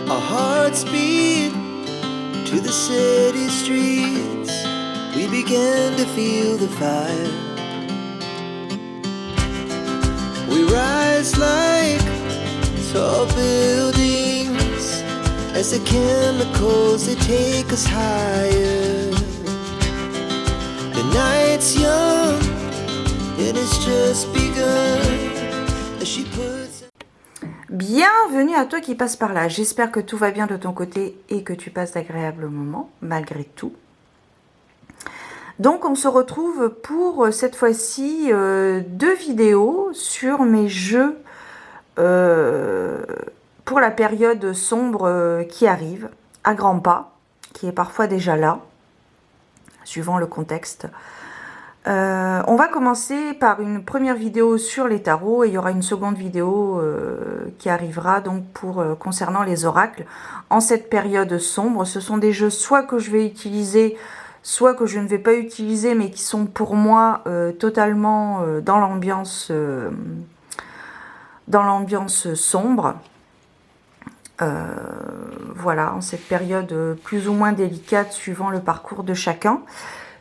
Our hearts beat to the city streets. We began to feel the fire. We rise like tall buildings as the chemicals, they take us higher. The night's young and it's just begun as she puts... Bienvenue à toi qui passe par là. J'espère que tout va bien de ton côté et que tu passes d'agréables moments malgré tout. Donc on se retrouve pour cette fois-ci 2 vidéos sur mes jeux pour la période sombre qui arrive à grands pas, qui est parfois déjà là, suivant le contexte. On va commencer par une première vidéo sur les tarots et il y aura une seconde vidéo qui arrivera donc concernant les oracles en cette période sombre. Ce sont des jeux soit que je vais utiliser, soit que je ne vais pas utiliser, mais qui sont pour moi totalement dans l'ambiance sombre. Voilà, en cette période plus ou moins délicate suivant le parcours de chacun.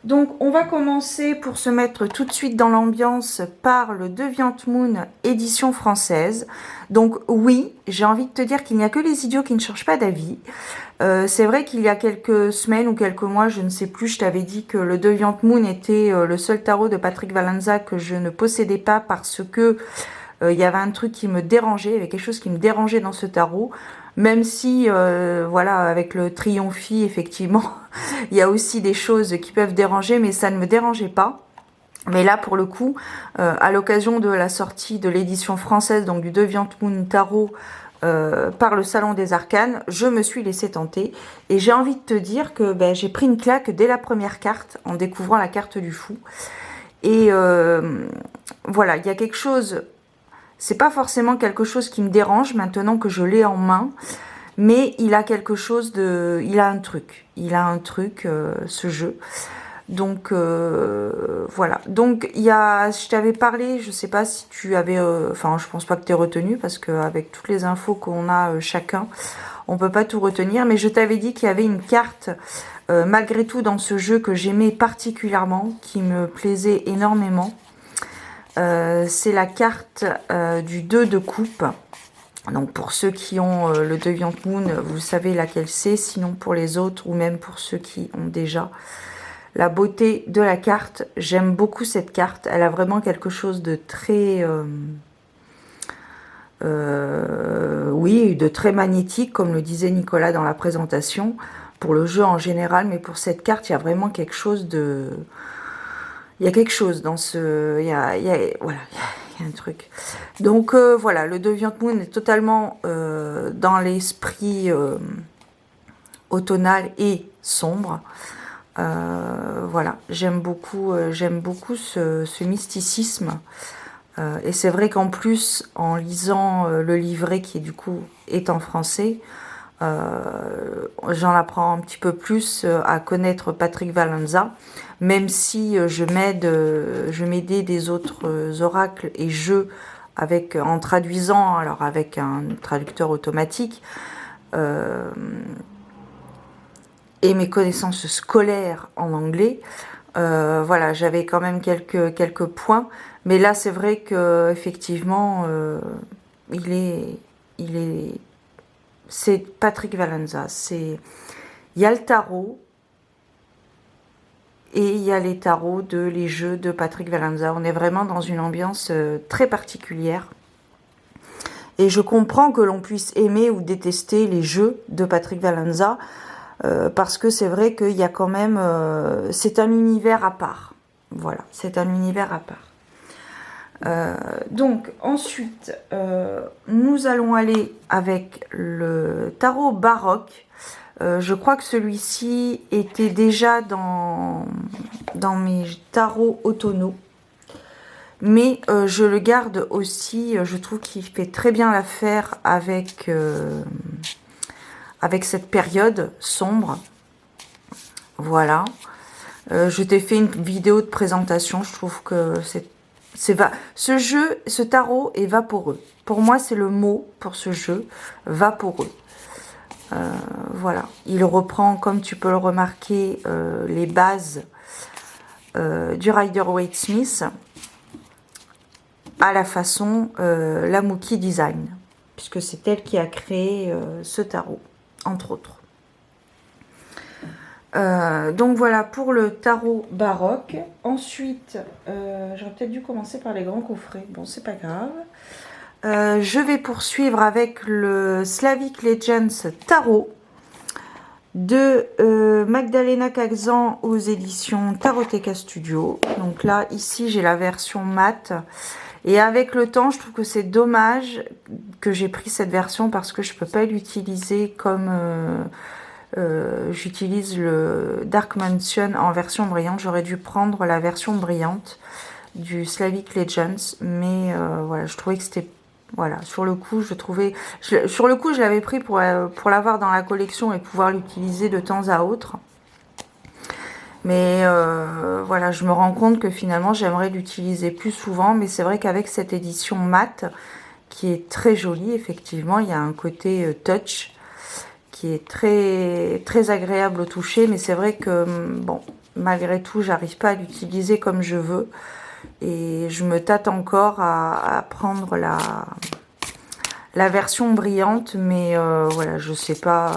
Donc on va commencer pour se mettre tout de suite dans l'ambiance par le Deviant Moon édition française. Donc oui, j'ai envie de te dire qu'il n'y a que les idiots qui ne changent pas d'avis. C'est vrai qu'il y a quelques semaines ou quelques mois, je ne sais plus, je t'avais dit que le Deviant Moon était le seul tarot de Patrick Valllanza que je ne possédais pas parce que il y avait un truc qui me dérangeait, il y avait quelque chose qui me dérangeait dans ce tarot. Même si, voilà, avec le Triomphi, effectivement, il y a aussi des choses qui peuvent déranger, mais ça ne me dérangeait pas. Mais là, pour le coup, à l'occasion de la sortie de l'édition française, donc du Deviant Moon Tarot, par le Salon des Arcanes, je me suis laissée tenter. Et j'ai envie de te dire que j'ai pris une claque dès la première carte, en découvrant la carte du fou. Et voilà, il y a quelque chose... C'est pas forcément quelque chose qui me dérange maintenant que je l'ai en main, mais il a quelque chose de... Il a un truc, ce jeu. Donc, voilà. Donc, il y a... Je t'avais parlé, je sais pas si tu avais... Enfin, je pense pas que tu aies retenu, parce qu'avec toutes les infos qu'on a chacun, on peut pas tout retenir, mais je t'avais dit qu'il y avait une carte, malgré tout, dans ce jeu que j'aimais particulièrement, qui me plaisait énormément. C'est la carte du 2 de coupe. Donc pour ceux qui ont le Deviant Moon, vous savez laquelle c'est. Sinon pour les autres, ou même pour ceux qui ont déjà la beauté de la carte, j'aime beaucoup cette carte. Elle a vraiment quelque chose de très... oui, de très magnétique, comme le disait Nicolas dans la présentation, pour le jeu en général. Mais pour cette carte, il y a vraiment quelque chose de... Il y a quelque chose dans ce... voilà, il y a un truc. Donc, voilà, le Deviant Moon est totalement dans l'esprit automnal et sombre. Voilà, j'aime beaucoup ce mysticisme. Et c'est vrai qu'en plus, en lisant le livret qui, du coup, est en français, j'en apprends un petit peu plus à connaître Patrick Valllanza, même si je m'aidais des autres oracles et jeux en traduisant, alors avec un traducteur automatique, et mes connaissances scolaires en anglais. Voilà, j'avais quand même quelques points, mais là c'est vrai que effectivement c'est Patrick Valllanza. Il y a le tarot et il y a les tarots les jeux de Patrick Valllanza. On est vraiment dans une ambiance très particulière. Et je comprends que l'on puisse aimer ou détester les jeux de Patrick Valllanza, parce que c'est vrai qu'il y a quand même... c'est un univers à part. Voilà, c'est un univers à part. Donc ensuite nous allons aller avec le tarot baroque. Je crois que celui-ci était déjà dans mes tarots automnaux, mais je le garde aussi. Je trouve qu'il fait très bien l'affaire avec cette période sombre. Voilà. Je t'ai fait une vidéo de présentation. Je trouve que ce tarot est vaporeux. Pour moi, c'est le mot pour ce jeu, vaporeux. Voilà, il reprend, comme tu peux le remarquer, les bases du Rider-Waite-Smith à la façon la Mookie Design, puisque c'est elle qui a créé ce tarot, entre autres. Donc voilà pour le tarot baroque. Ensuite, j'aurais peut-être dû commencer par les grands coffrets. Bon, c'est pas grave. Je vais poursuivre avec le Slavic Legends Tarot de Magdalena Kagzan aux éditions Taroteka Studio. Donc là, ici, j'ai la version mat. Et avec le temps, je trouve que c'est dommage que j'ai pris cette version parce que je ne peux pas l'utiliser comme j'utilise le Dark Mansion en version brillante. J'aurais dû prendre la version brillante du Slavic Legends. Mais voilà, je trouvais que c'était... Voilà, sur le coup, je l'avais pris pour l'avoir dans la collection et pouvoir l'utiliser de temps à autre. Mais voilà, je me rends compte que finalement, j'aimerais l'utiliser plus souvent. Mais c'est vrai qu'avec cette édition mat, qui est très jolie, effectivement, il y a un côté touch qui est très, très agréable au toucher. Mais c'est vrai que, bon, malgré tout, j'arrive pas à l'utiliser comme je veux. Et je me tâte encore à prendre la version brillante, mais voilà, je sais pas.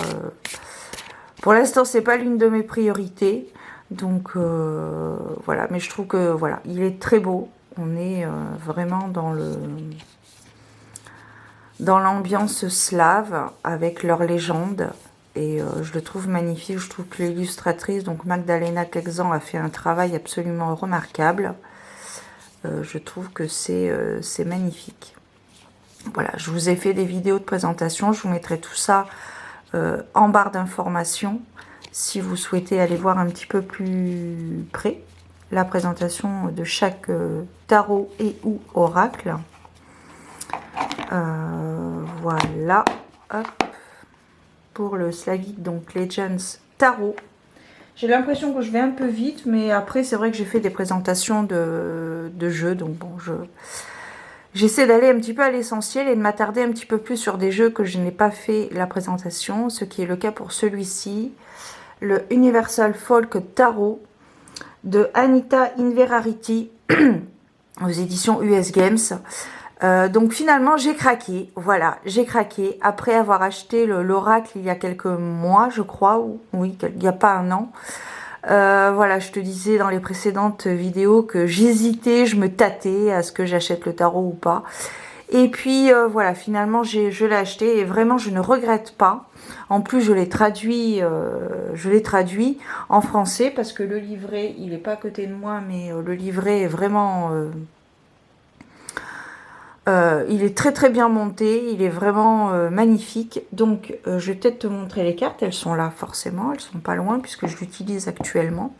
Pour l'instant, c'est pas l'une de mes priorités. Donc voilà, mais je trouve que voilà, il est très beau. On est vraiment dans l'ambiance slave avec leur légende. Et je le trouve magnifique. Je trouve que l'illustratrice, donc Magdalena Kagzan, a fait un travail absolument remarquable. Je trouve que c'est magnifique. Voilà, je vous ai fait des vidéos de présentation. Je vous mettrai tout ça en barre d'informations si vous souhaitez aller voir un petit peu plus près la présentation de chaque tarot et ou oracle. Voilà, hop, pour le Slavic, donc Legends Tarot. J'ai l'impression que je vais un peu vite, mais après c'est vrai que j'ai fait des présentations de jeux, donc bon, j'essaie d'aller un petit peu à l'essentiel et de m'attarder un petit peu plus sur des jeux que je n'ai pas fait la présentation, ce qui est le cas pour celui-ci, le Universal Folk Tarot de Anita Inverarity aux éditions US Games. Donc finalement j'ai craqué, voilà, j'ai craqué après avoir acheté l'oracle il y a quelques mois, je crois, ou oui, il n'y a pas un an. Voilà, je te disais dans les précédentes vidéos que j'hésitais, je me tâtais à ce que j'achète le tarot ou pas. Et puis voilà, finalement je l'ai acheté et vraiment je ne regrette pas. En plus je l'ai traduit en français parce que le livret, il n'est pas à côté de moi, mais le livret est vraiment... il est très très bien monté, il est vraiment magnifique. Donc je vais peut-être te montrer les cartes, elles sont là forcément, elles sont pas loin puisque je l'utilise actuellement.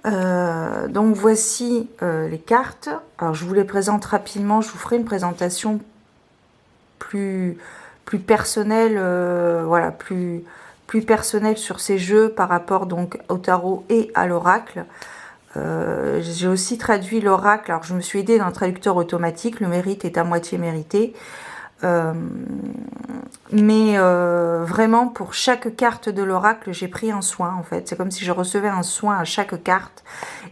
Donc voici les cartes. Alors je vous les présente rapidement, je vous ferai une présentation plus personnelle, voilà, plus personnelle sur ces jeux par rapport donc au tarot et à l'oracle. J'ai aussi traduit l'oracle, alors je me suis aidée d'un traducteur automatique, le mérite est à moitié mérité. Mais vraiment pour chaque carte de l'oracle j'ai pris un soin en fait, c'est comme si je recevais un soin à chaque carte.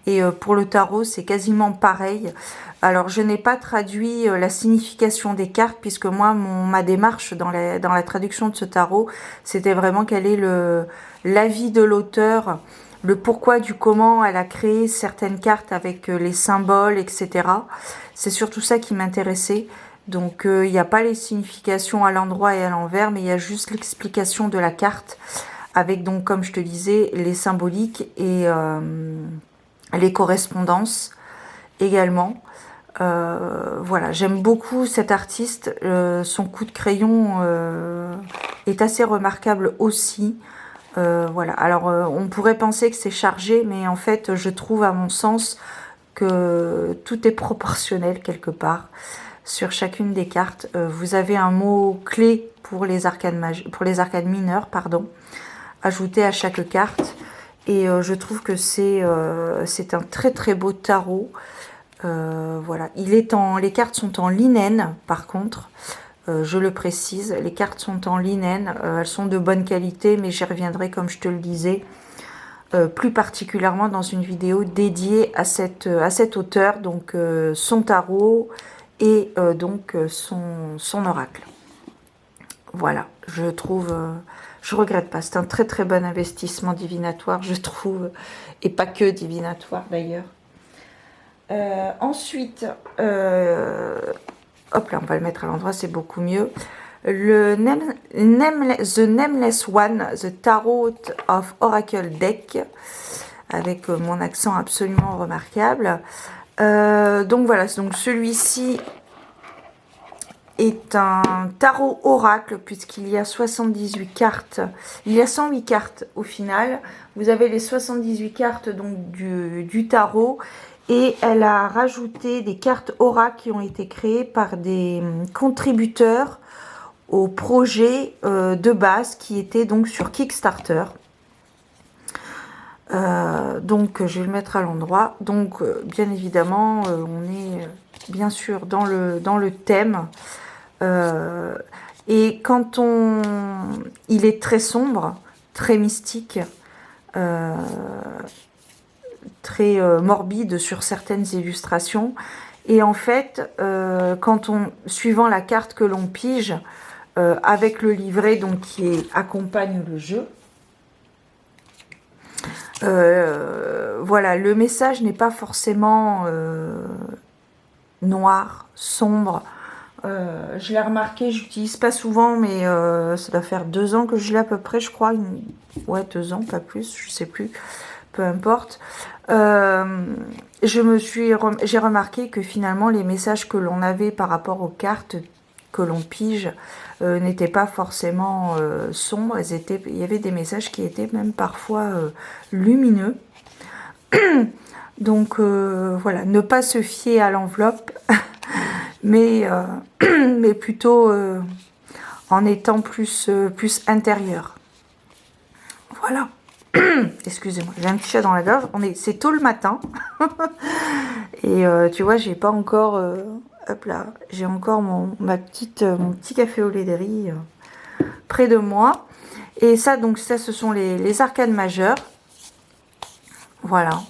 Et pour le tarot c'est quasiment pareil. Alors je n'ai pas traduit la signification des cartes puisque moi ma démarche dans la traduction de ce tarot c'était vraiment quel est l'avis de l'auteur, le pourquoi du comment elle a créé certaines cartes avec les symboles, etc. C'est surtout ça qui m'intéressait. Donc il n'y a pas les significations à l'endroit et à l'envers, mais il y a juste l'explication de la carte avec donc comme je te disais les symboliques et les correspondances également. Voilà, j'aime beaucoup cet artiste, son coup de crayon est assez remarquable aussi. Voilà, alors on pourrait penser que c'est chargé, mais en fait je trouve à mon sens que tout est proportionnel quelque part. Sur chacune des cartes, vous avez un mot clé pour les arcanes mineures, pardon, ajouté à chaque carte. Et je trouve que c'est un très très beau tarot. Voilà, les cartes sont en linen par contre. Je le précise, les cartes sont en linen, elles sont de bonne qualité, mais j'y reviendrai comme je te le disais, plus particulièrement dans une vidéo dédiée à cet auteur, donc son tarot et donc son oracle. Voilà, je trouve, je regrette pas, c'est un très très bon investissement divinatoire, je trouve, et pas que divinatoire d'ailleurs. Ensuite, hop là, on va le mettre à l'endroit, c'est beaucoup mieux. The Nameless One, The Tarot of Oracle Deck, avec mon accent absolument remarquable. Donc voilà, donc celui-ci est un tarot oracle, puisqu'il y a 78 cartes. Il y a 108 cartes au final. Vous avez les 78 cartes donc du tarot. Et elle a rajouté des cartes oracles qui ont été créées par des contributeurs au projet de base qui était donc sur Kickstarter. Donc je vais le mettre à l'endroit. Donc bien évidemment on est bien sûr dans le thème. Et quand il est très sombre, très mystique, très morbide sur certaines illustrations. Et en fait, suivant la carte que l'on pige, avec le livret donc qui accompagne le jeu, voilà, le message n'est pas forcément noir, sombre. Je l'ai remarqué, je l'utilise pas souvent, mais ça doit faire 2 ans que je l'ai à peu près, je crois. Ouais, 2 ans, pas plus, je sais plus. Peu importe. J'ai remarqué que finalement les messages que l'on avait par rapport aux cartes que l'on pige n'étaient pas forcément sombres. Il y avait des messages qui étaient même parfois lumineux. Donc voilà, ne pas se fier à l'enveloppe, mais plutôt en étant plus intérieur. Voilà. Excusez-moi, j'ai un petit chat dans la gorge. C'est tôt le matin. Et tu vois, j'ai pas encore... hop là, j'ai encore mon petit café au lait de riz près de moi. Et ça, donc ça, ce sont les arcanes majeures. Voilà.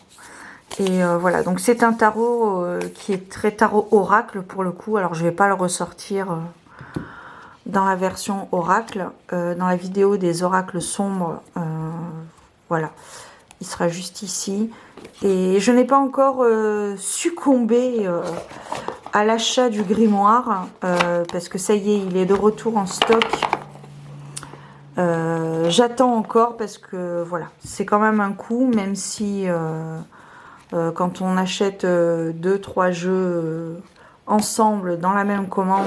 Et voilà, donc c'est un tarot qui est très tarot oracle pour le coup. Alors, je vais pas le ressortir dans la version oracle. Dans la vidéo des oracles sombres... voilà, il sera juste ici. Et je n'ai pas encore succombé à l'achat du grimoire, parce que ça y est, il est de retour en stock. J'attends encore parce que voilà, c'est quand même un coût, même si quand on achète 2-3 jeux ensemble dans la même commande,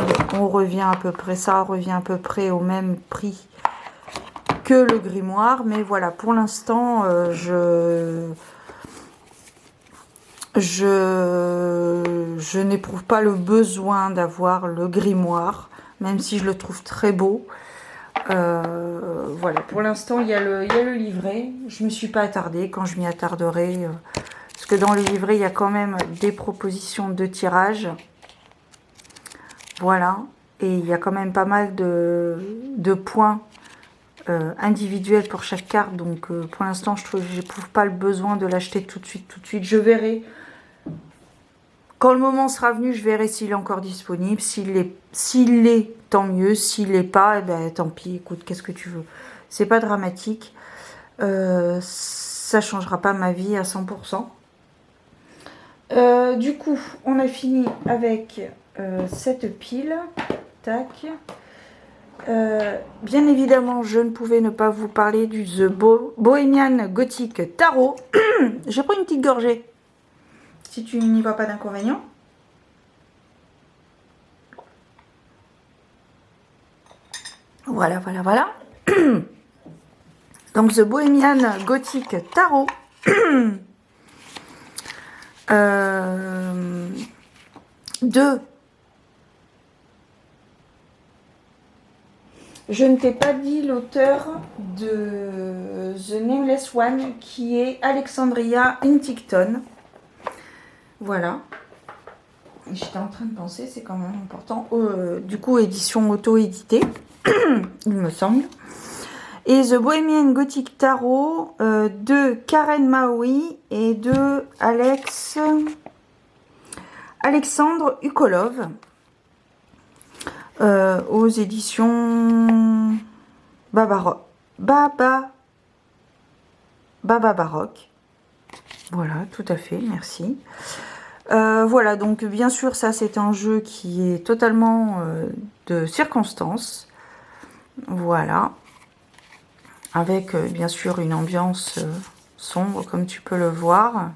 ça revient à peu près au même prix que le grimoire. Mais voilà, pour l'instant je n'éprouve pas le besoin d'avoir le grimoire, même si je le trouve très beau. Voilà, pour l'instant il y a le livret. Je me suis pas attardée, quand je m'y attarderai, parce que dans le livret il y a quand même des propositions de tirage. Voilà, et il y a quand même pas mal de points individuel pour chaque carte. Donc pour l'instant je n'éprouve pas le besoin de l'acheter tout de suite. Je verrai quand le moment sera venu, je verrai s'il est encore disponible. S'il est, tant mieux. S'il n'est pas, eh ben, tant pis, écoute, qu'est-ce que tu veux, c'est pas dramatique. Ça changera pas ma vie à 100%. Du coup on a fini avec cette pile. Tac. Bien évidemment, je ne pouvais ne pas vous parler du The Bohemian Gothic Tarot. Je prends une petite gorgée, si tu n'y vois pas d'inconvénient. Voilà, voilà, voilà. Donc, The Bohemian Gothic Tarot. Je ne t'ai pas dit l'auteur de The Nameless One, qui est Alexandria Huntington. Voilà. J'étais en train de penser, c'est quand même important. Du coup, édition auto-éditée, il me semble. Et The Bohemian Gothic Tarot de Karen Maui et de Alexandre Ukolov aux éditions Baba Baroque. Voilà, tout à fait, merci. Voilà, donc bien sûr, ça c'est un jeu qui est totalement de circonstances. Voilà. Avec bien sûr une ambiance sombre comme tu peux le voir.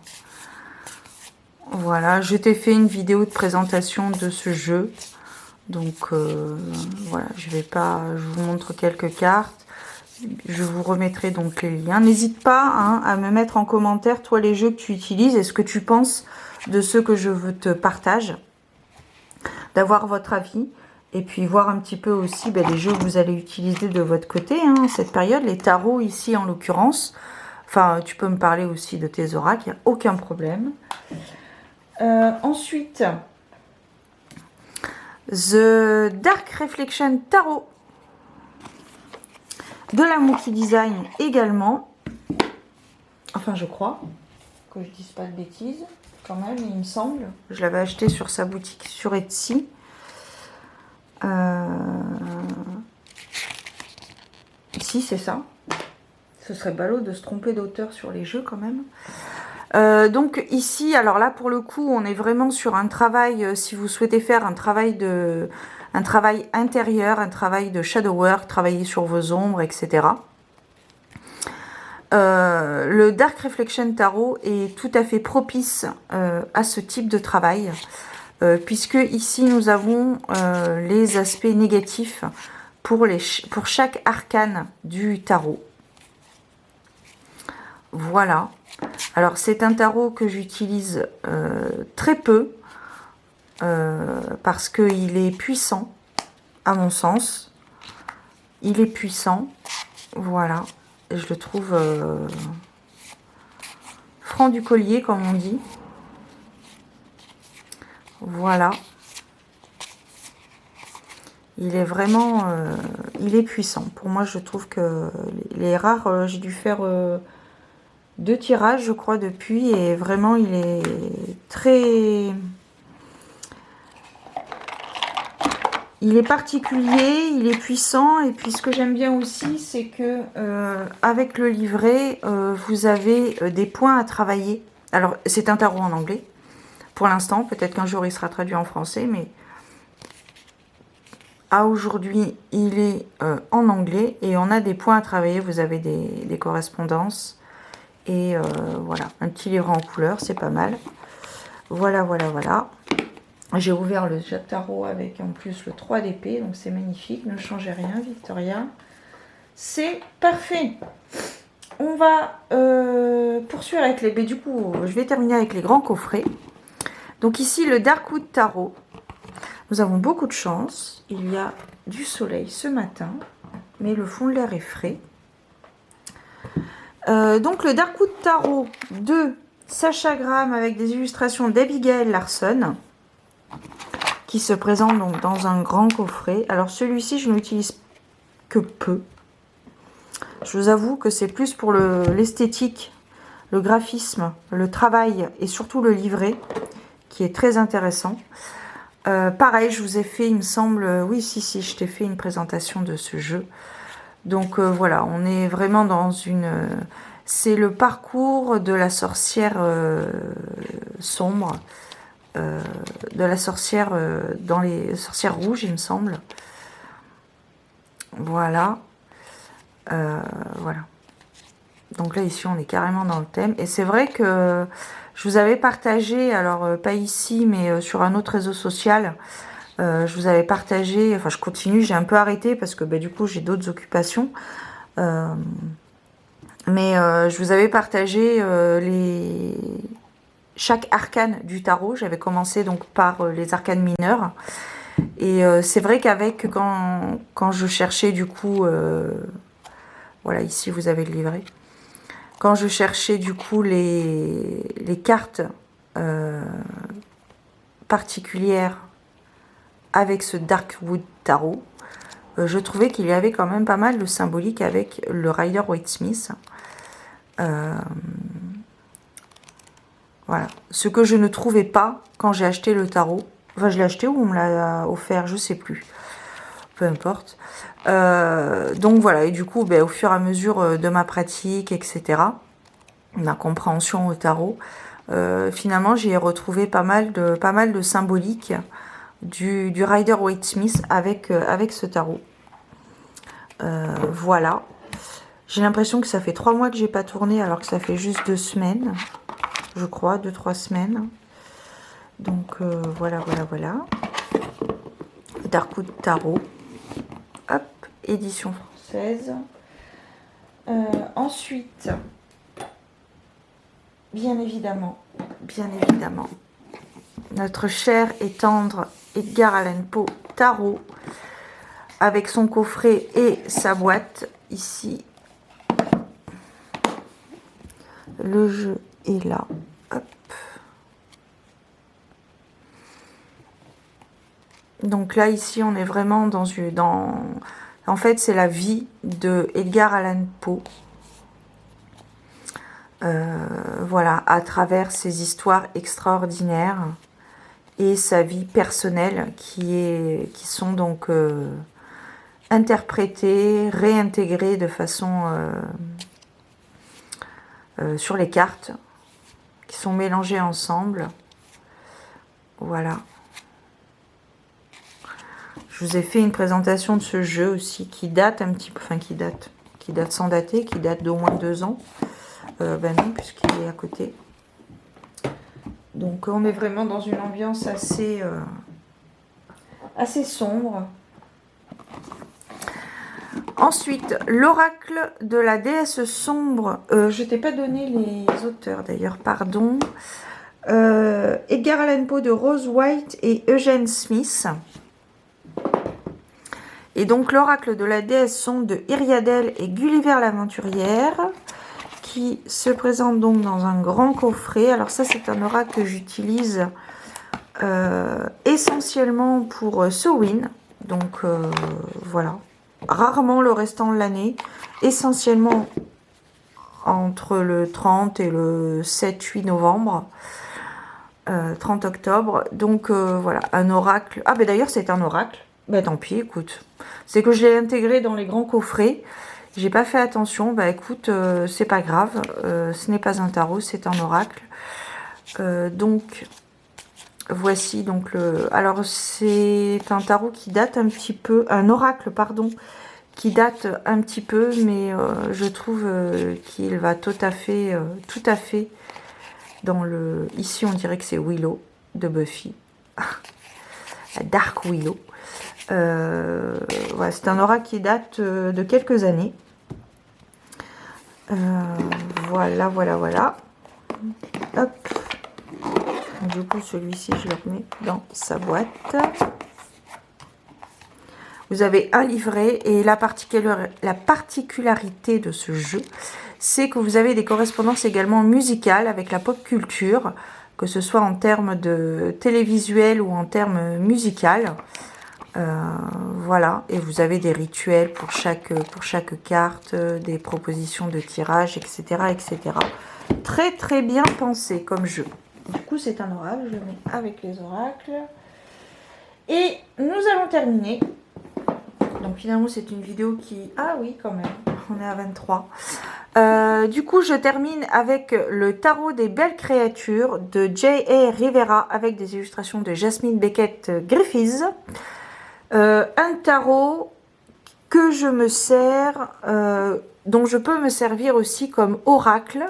Voilà, je t'ai fait une vidéo de présentation de ce jeu. Donc voilà, je vous montre quelques cartes. Je vous remettrai donc les liens. N'hésite pas hein, à me mettre en commentaire, toi, les jeux que tu utilises et ce que tu penses de ceux que je te partage. D'avoir votre avis. Et puis voir un petit peu aussi les jeux que vous allez utiliser de votre côté, hein, cette période, les tarots ici en l'occurrence. Enfin, tu peux me parler aussi de tes oracles, il n'y a aucun problème. Ensuite, The Dark Reflection Tarot de la Mookie Design également. Enfin, je crois que je ne dise pas de bêtises, quand même, il me semble. Je l'avais acheté sur sa boutique sur Etsy. Si, c'est ça. Ce serait ballot de se tromper d'auteur sur les jeux quand même. Donc ici, alors là pour le coup, on est vraiment sur un travail, si vous souhaitez faire un travail intérieur, un travail de shadow work, travailler sur vos ombres, etc. Le Dark Reflection Tarot est tout à fait propice à ce type de travail. Puisque ici nous avons les aspects négatifs pour chaque arcane du tarot. Voilà. Alors c'est un tarot que j'utilise très peu parce qu'il est puissant à mon sens. Il est puissant. Voilà. Et je le trouve franc du collier comme on dit. Voilà. Il est vraiment... il est puissant. Pour moi, je trouve que les rares... j'ai dû faire 2 tirages, je crois, depuis. Et vraiment, il est très... Il est particulier, il est puissant. Et puis, ce que j'aime bien aussi, c'est que avec le livret, vous avez des points à travailler. Alors, c'est un tarot en anglais. Pour l'instant, peut-être qu'un jour il sera traduit en français, mais à aujourd'hui, il est en anglais et on a des points à travailler. Vous avez des correspondances et voilà, un petit livre en couleur, c'est pas mal. Voilà, voilà, voilà. J'ai ouvert le jet tarot avec en plus le 3 d'épée, donc c'est magnifique. Ne changez rien, Victoria. C'est parfait. On va poursuivre avec les... Du coup, je vais terminer avec les grands coffrets. Donc ici, le Darkwood Tarot. Nous avons beaucoup de chance. Il y a du soleil ce matin, mais le fond de l'air est frais. Donc le Darkwood Tarot de Sacha Graham avec des illustrations d'Abigail Larson, qui se présente donc dans un grand coffret. Alors celui-ci, je ne l'utilise que peu. Je vous avoue que c'est plus pour l'esthétique, le graphisme, le travail et surtout le livret, qui est très intéressant. Pareil, je vous ai fait, il me semble, oui, si, je t'ai fait une présentation de ce jeu. Donc voilà, on est vraiment dans une... c'est le parcours de la sorcière sombre, de la sorcière dans les sorcières rouges, il me semble. Voilà. Voilà. Donc là, ici, on est carrément dans le thème. Et c'est vrai que je vous avais partagé, alors pas ici, mais sur un autre réseau social, je vous avais partagé, enfin je continue, j'ai un peu arrêté parce que du coup, j'ai d'autres occupations. Mais je vous avais partagé chaque arcane du tarot. J'avais commencé donc par les arcanes mineurs. Et c'est vrai qu'avec, quand je cherchais du coup... voilà, ici, vous avez le livret. Quand je cherchais du coup les cartes particulière avec ce Darkwood Tarot, je trouvais qu'il y avait quand même pas mal de symbolique avec le Rider-Waite-Smith. Voilà. Ce que je ne trouvais pas quand j'ai acheté le tarot. Enfin, je l'ai acheté ou on me l'a offert, je sais plus. Peu importe. Donc voilà, et du coup, ben, au fur et à mesure de ma pratique, etc., ma compréhension au tarot, finalement, j'ai retrouvé pas mal de symbolique du Rider-Waite-Smith avec ce tarot. Voilà. J'ai l'impression que ça fait 3 mois que j'ai pas tourné, alors que ça fait juste 2 semaines, je crois, 2-3 semaines. Donc voilà. Darkwood Tarot. Hop, édition française. Ensuite, bien évidemment, notre cher et tendre Edgar Allan Poe Tarot, avec son coffret et sa boîte, ici. Le jeu est là. Hop. Donc là, ici, on est vraiment en fait, c'est la vie de Edgar Allan Poe. Voilà, à travers ses histoires extraordinaires et sa vie personnelle qui sont donc interprétées, réintégrées de façon sur les cartes, qui sont mélangées ensemble. Voilà. Je vous ai fait une présentation de ce jeu aussi qui date un petit peu, enfin qui date sans dater, qui date d'au moins 2 ans. Ben non, puisqu'il est à côté. Donc on est vraiment dans une ambiance assez sombre. Ensuite, l'oracle de la déesse sombre. Je t'ai pas donné les auteurs d'ailleurs, pardon. Edgar Allan Poe de Rose White et Eugene Smith. Et donc l'oracle de la déesse sombre de Iriadel et Gulliver l'aventurière, qui se présente donc dans un grand coffret. Alors ça, c'est un oracle que j'utilise essentiellement pour Samhain. Donc voilà, rarement le restant de l'année, essentiellement entre le 30 et le 7-8 novembre. 30 octobre. Donc voilà, un oracle. Ah ben d'ailleurs, c'est un oracle. Ben tant pis, écoute. C'est que je l'ai intégré dans les grands coffrets. J'ai pas fait attention. Bah écoute, c'est pas grave. Ce n'est pas un tarot, c'est un oracle. Donc voici donc le. Alors c'est un tarot qui date un petit peu, un oracle pardon, qui date un petit peu, mais je trouve qu'il va tout à fait dans le. Ici on dirait que c'est Willow de Buffy, la Dark Willow. Voilà, c'est un oracle qui date de quelques années. Voilà. Hop. Du coup, celui-ci, je le remets dans sa boîte. Vous avez un livret et la particularité de ce jeu, c'est que vous avez des correspondances également musicales avec la pop culture, que ce soit en termes de télévisuel ou en termes musical. Voilà, et vous avez des rituels pour chaque carte, des propositions de tirage, etc., etc. Très très bien pensé comme jeu. Du coup, c'est un oracle, je le mets avec les oracles. Et nous allons terminer. Donc finalement, c'est une vidéo qui... Ah oui, quand même, on est à 23. Du coup, je termine avec le tarot des belles créatures de J.A. Rivera avec des illustrations de Jasmine Beckett Griffiths. Un tarot que je me sers, dont je peux me servir aussi comme oracle.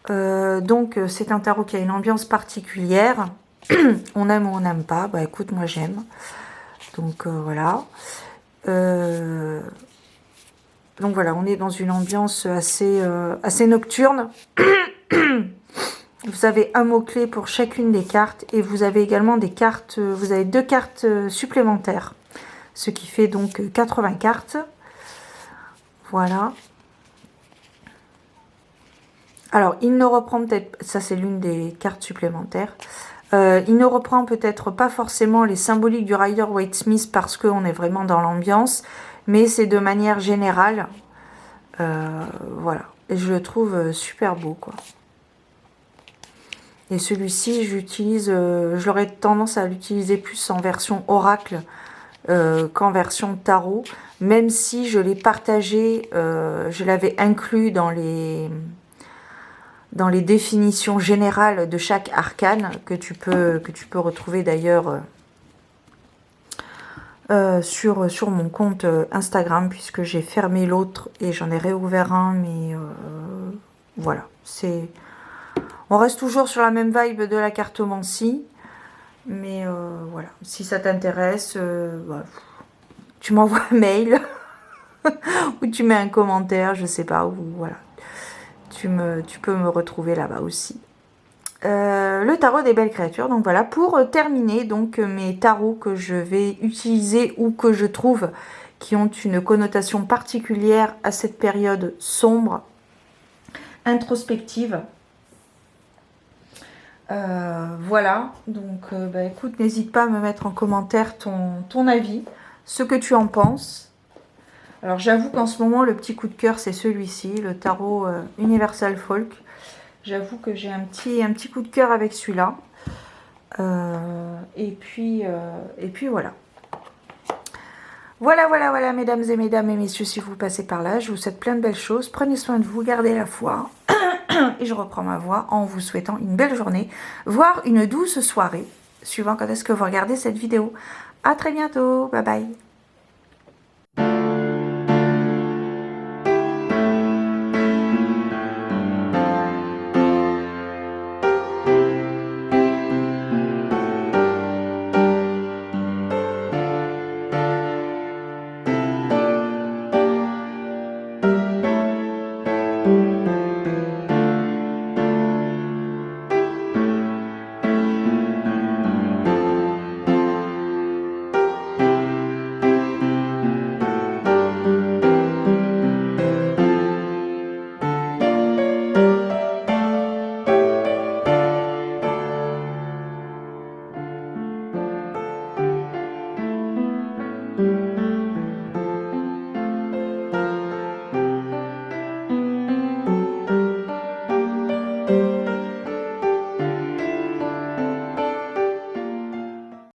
Donc c'est un tarot qui a une ambiance particulière. On aime ou on n'aime pas. Bah écoute, moi j'aime. Donc voilà. Donc voilà, on est dans une ambiance assez nocturne. Vous avez un mot-clé pour chacune des cartes et vous avez également des cartes, vous avez 2 cartes supplémentaires, ce qui fait donc 80 cartes. Voilà. Alors, il ne reprend peut-être, ça c'est l'une des cartes supplémentaires, Il ne reprend peut-être pas forcément les symboliques du Rider-Waite-Smith parce qu'on est vraiment dans l'ambiance, mais c'est de manière générale. Voilà. Et je le trouve super beau, quoi. Et celui-ci, j'aurais tendance à l'utiliser plus en version oracle qu'en version tarot, même si je l'ai partagé, je l'avais inclus dans les définitions générales de chaque arcane que tu peux retrouver d'ailleurs sur mon compte Instagram, puisque j'ai fermé l'autre et j'en ai réouvert un, mais voilà, on reste toujours sur la même vibe de la cartomancie, mais voilà, si ça t'intéresse, bah, tu m'envoies un mail ou tu mets un commentaire, je sais pas, ou voilà, tu peux me retrouver là-bas aussi. Le tarot des belles créatures. Donc voilà, pour terminer donc mes tarots que je vais utiliser ou que je trouve qui ont une connotation particulière à cette période sombre, introspective. Voilà, donc bah, écoute, n'hésite pas à me mettre en commentaire ton avis, ce que tu en penses. Alors j'avoue qu'en ce moment, le petit coup de cœur, c'est celui-ci, le tarot Universal Folk. J'avoue que j'ai un petit coup de cœur avec celui-là. Et puis voilà. Voilà, mesdames et messieurs, si vous passez par là, je vous souhaite plein de belles choses. Prenez soin de vous, gardez la foi. Et je reprends ma voix en vous souhaitant une belle journée, voire une douce soirée, suivant quand est-ce que vous regardez cette vidéo. À très bientôt, bye bye.